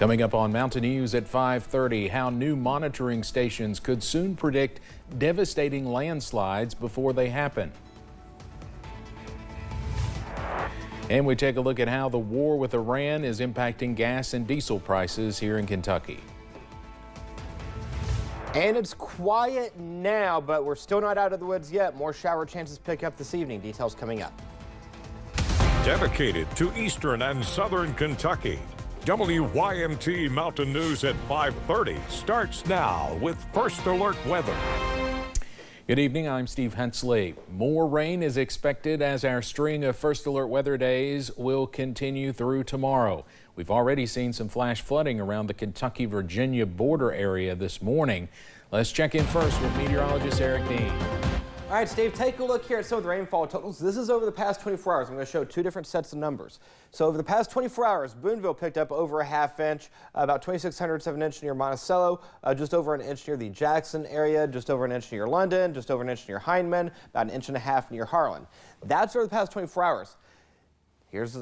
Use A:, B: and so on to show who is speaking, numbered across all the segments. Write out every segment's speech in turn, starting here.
A: Coming up on Mountain News at 5:30, how new monitoring stations could soon predict devastating landslides before they happen. And we take a look at how the war with Iran is impacting gas and diesel prices here in Kentucky.
B: And it's quiet now, but we're still not out of the woods yet. More shower chances pick up this evening. Details coming up.
C: Dedicated to Eastern and Southern Kentucky, WYMT Mountain News at 5:30 starts now with First Alert Weather.
A: Good evening, I'm Steve Hensley. More rain is expected as our string of First Alert weather days will continue through tomorrow. We've already seen some flash flooding around the Kentucky-Virginia border area this morning. Let's check in first with meteorologist Eric Dean.
B: All right, Steve, take a look here at some of the rainfall totals. This is over the past 24 hours. I'm going to show two different sets of numbers. So over the past 24 hours, Boonville picked up over a ½ inch, about 2,600 of an inch near Monticello, just over an inch near the Jackson area, just over an inch near London, just over an inch near Hindman, about 1.5 inches near Harlan. That's over the past 24 hours. Here's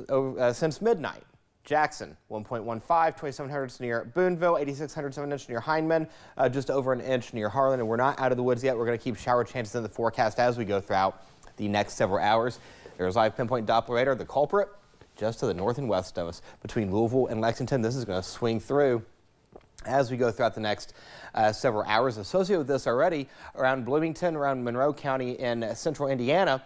B: since midnight. Jackson, 1.15, 2,700 near Boonville, 8,600 of an inch near Hindman, just over an inch near Harlan. And we're not out of the woods yet. We're going to keep shower chances in the forecast as we go throughout the next several hours. There's live pinpoint Doppler radar, the culprit, just to the north and west of us between Louisville and Lexington. This is going to swing through as we go throughout the next several hours. Associated with this already around Bloomington, around Monroe County in central Indiana,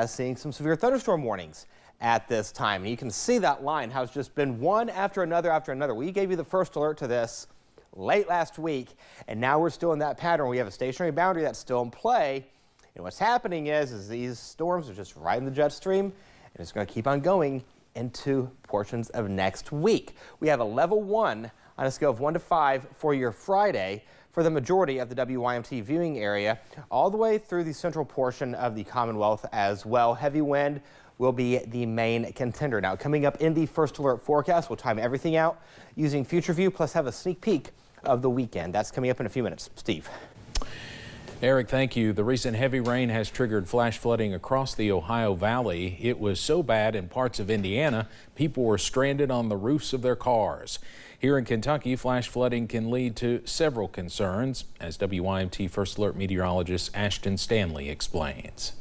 B: seeing some severe thunderstorm warnings at this time. And you can see that line, how it's just been one after another after another. We gave you the first alert to this late last week, and now we're still in that pattern. We have a stationary boundary that's still in play. And what's happening is these storms are just right in the jet stream, and it's going to keep on going into portions of next week. We have a level 1 on a scale of 1 to 5 for your Friday for the majority of the WYMT viewing area, all the way through the central portion of the Commonwealth as well. Heavy wind will be the main contender. Now, coming up in the First Alert forecast, we'll time everything out using Future View, plus have a sneak peek of the weekend. That's coming up in a few minutes. Steve.
A: Eric, thank you. The recent heavy rain has triggered flash flooding across the Ohio Valley. It was so bad in parts of Indiana, people were stranded on the roofs of their cars. Here in Kentucky, flash flooding can lead to several concerns, as WYMT First Alert meteorologist Ashton Stanley explains.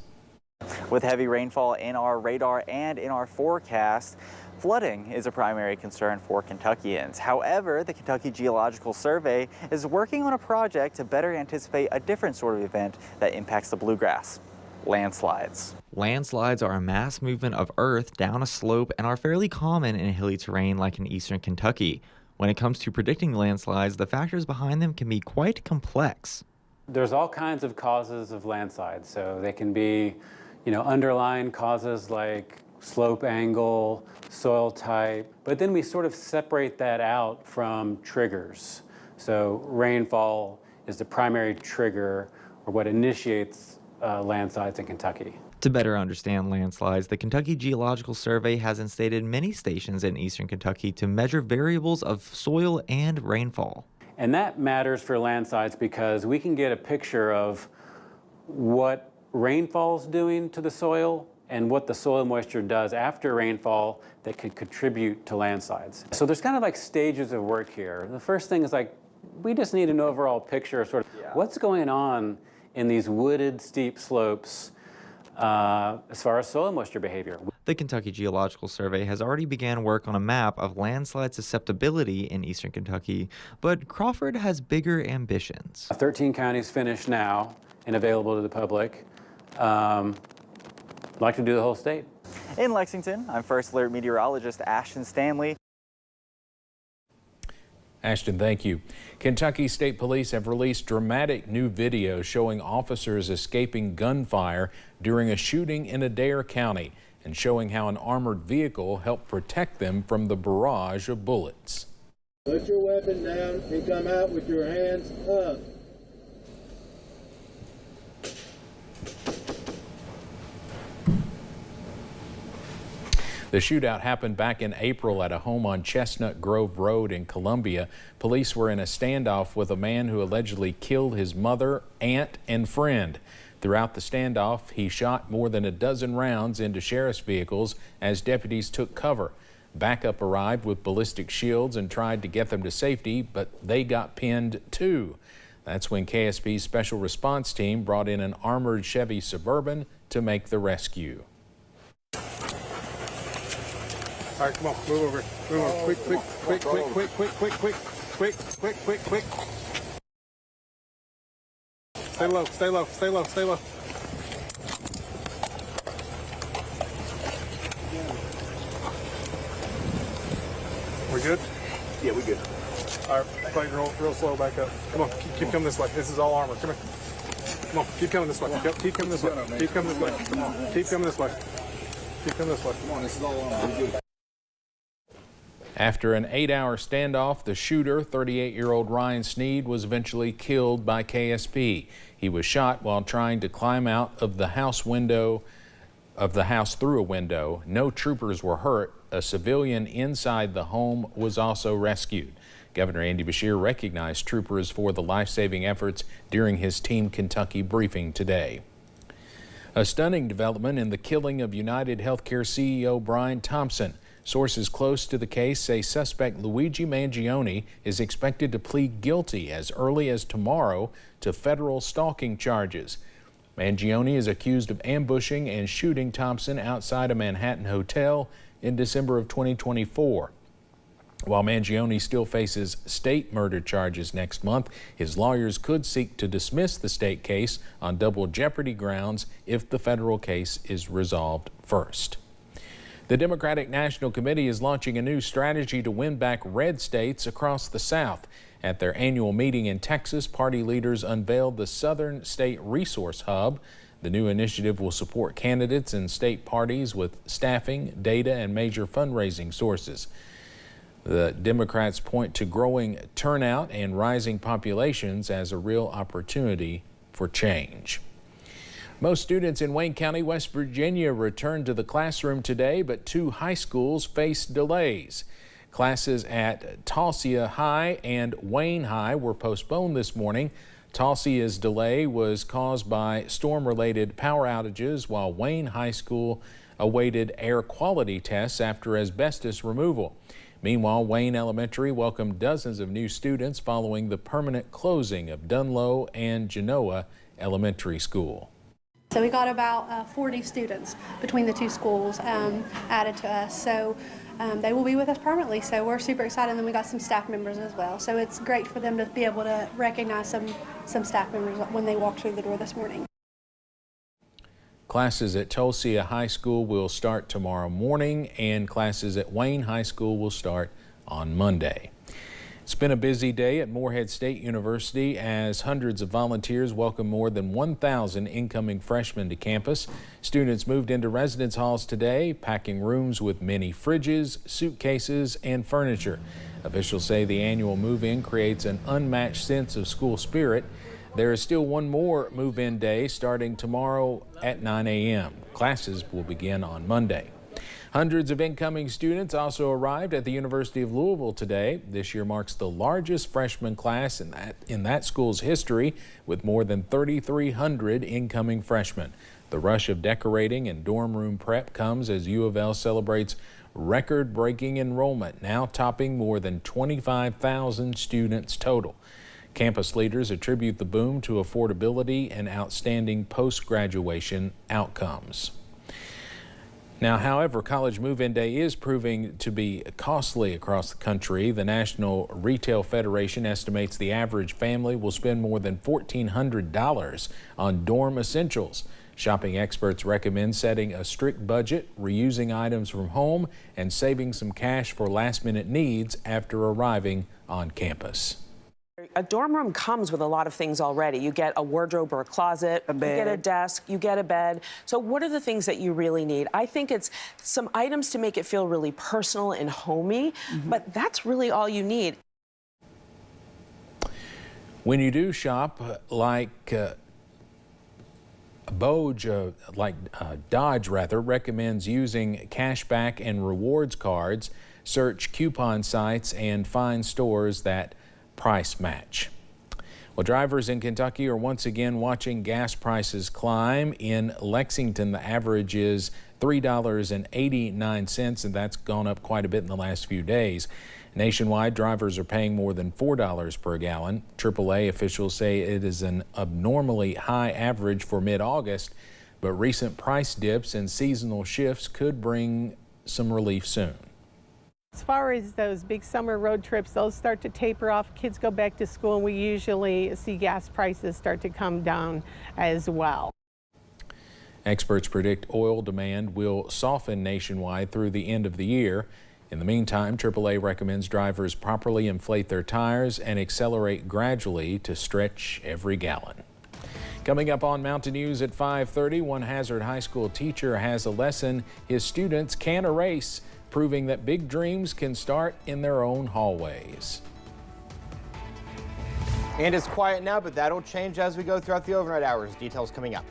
D: With heavy rainfall in our radar and in our forecast, flooding is a primary concern for Kentuckians. However, the Kentucky Geological Survey is working on a project to better anticipate a different sort of event that impacts the bluegrass: landslides.
E: Landslides are a mass movement of earth down a slope and are fairly common in hilly terrain like in eastern Kentucky. When it comes to predicting landslides, the factors behind them can be quite complex.
F: There's all kinds of causes of landslides, so they can be underlying causes like slope angle, soil type, but then we sort of separate that out from triggers. So rainfall is the primary trigger, or what initiates landslides in Kentucky.
E: To better understand landslides, the Kentucky Geological Survey has installed many stations in eastern Kentucky to measure variables of soil and rainfall.
F: And that matters for landslides because we can get a picture of what rainfall is doing to the soil and what the soil moisture does after rainfall that could contribute to landslides. So there's kind of like stages of work here. The first thing is we just need an overall picture of what's going on in these wooded steep slopes as far as soil moisture behavior.
E: The Kentucky Geological Survey has already begun work on a map of landslide susceptibility in eastern Kentucky, but Crawford has bigger ambitions.
F: 13 counties finished now and available to the public. I'd like to do the whole state.
D: In Lexington, I'm First Alert meteorologist Ashton Stanley.
A: Ashton, thank you. Kentucky State Police have released dramatic new video showing officers escaping gunfire during a shooting in Adair County and showing how an armored vehicle helped protect them from the barrage of bullets.
G: Put your weapon down and come out with your hands up.
A: The shootout happened back in April at a home on Chestnut Grove Road in Columbia. Police were in a standoff with a man who allegedly killed his mother, aunt, and friend. Throughout the standoff, he shot more than a dozen rounds into sheriff's vehicles as deputies took cover. Backup arrived with ballistic shields and tried to get them to safety, but they got pinned too. That's when KSP's special response team brought in an armored Chevy Suburban to make the rescue.
H: All right, come on, move over. Move over. Quick. Stay low. We good?
I: Yeah, we good.
H: All right, plane real slow back up. Come on, keep coming this way. This is all armor. Come here. Come on, keep coming this way. Keep coming this way. Keep coming this way. Come on, keep coming this way. Keep coming this way.
I: Come on, this is all armor. We good.
A: After an 8-hour standoff, the shooter, 38-year-old Ryan Sneed, was eventually killed by KSP. He was shot while trying to climb out of the house through a window. No troopers were hurt. A civilian inside the home was also rescued. Governor Andy Beshear recognized troopers for the life-saving efforts during his Team Kentucky briefing today. A stunning development in the killing of United Healthcare CEO Brian Thompson. Sources close to the case say suspect Luigi Mangione is expected to plead guilty as early as tomorrow to federal stalking charges. Mangione is accused of ambushing and shooting Thompson outside a Manhattan hotel in December of 2024. While Mangione still faces state murder charges next month, his lawyers could seek to dismiss the state case on double jeopardy grounds if the federal case is resolved first. The Democratic National Committee is launching a new strategy to win back red states across the South. At their annual meeting in Texas, party leaders unveiled the Southern State Resource Hub. The new initiative will support candidates and state parties with staffing, data, and major fundraising sources. The Democrats point to growing turnout and rising populations as a real opportunity for change. Most students in Wayne County, West Virginia returned to the classroom today, but 2 high schools faced delays. Classes at Tulsia High and Wayne High were postponed this morning. Tulsia's delay was caused by storm-related power outages, while Wayne High School awaited air quality tests after asbestos removal. Meanwhile, Wayne Elementary welcomed dozens of new students following the permanent closing of Dunlow and Genoa Elementary School.
J: So we got about 40 students between the 2 schools added to us. So they will be with us permanently. So we're super excited. And then we got some staff members as well. So it's great for them to be able to recognize some staff members when they walk through the door this morning.
A: Classes at Tulsia High School will start tomorrow morning, and classes at Wayne High School will start on Monday. It's been a busy day at Morehead State University as hundreds of volunteers welcome more than 1,000 incoming freshmen to campus. Students moved into residence halls today, packing rooms with many fridges, suitcases, and furniture. Officials say the annual move-in creates an unmatched sense of school spirit. There is still one more move-in day starting tomorrow at 9 a.m. Classes will begin on Monday. Hundreds of incoming students also arrived at the University of Louisville today. This year marks the largest freshman class in that school's history, with more than 3,300 incoming freshmen. The rush of decorating and dorm room prep comes as U of L celebrates record-breaking enrollment, now topping more than 25,000 students total. Campus leaders attribute the boom to affordability and outstanding post-graduation outcomes. Now, however, College Move-In Day is proving to be costly across the country. The National Retail Federation estimates the average family will spend more than $1,400 on dorm essentials. Shopping experts recommend setting a strict budget, reusing items from home, and saving some cash for last-minute needs after arriving on campus.
K: A dorm room comes with a lot of things already. You get a wardrobe or a closet, you get a desk, you get a bed. So what are the things that you really need? I think it's some items to make it feel really personal and homey, but that's really all you need.
A: When you do shop like Dodge recommends using cashback and rewards cards, search coupon sites, and find stores that price match. Well, drivers in Kentucky are once again watching gas prices climb. In Lexington, the average is $3.89, and that's gone up quite a bit in the last few days. Nationwide, drivers are paying more than $4 per gallon. AAA officials say it is an abnormally high average for mid-August, but recent price dips and seasonal shifts could bring some relief soon.
L: As far as those big summer road trips, those start to taper off. Kids go back to school, and we usually see gas prices start to come down as well.
A: Experts predict oil demand will soften nationwide through the end of the year. In the meantime, AAA recommends drivers properly inflate their tires and accelerate gradually to stretch every gallon. Coming up on Mountain News at 5:30, one Hazard High School teacher has a lesson his students can erase, proving that big dreams can start in their own hallways.
B: And it's quiet now, but that'll change as we go throughout the overnight hours. Details coming up.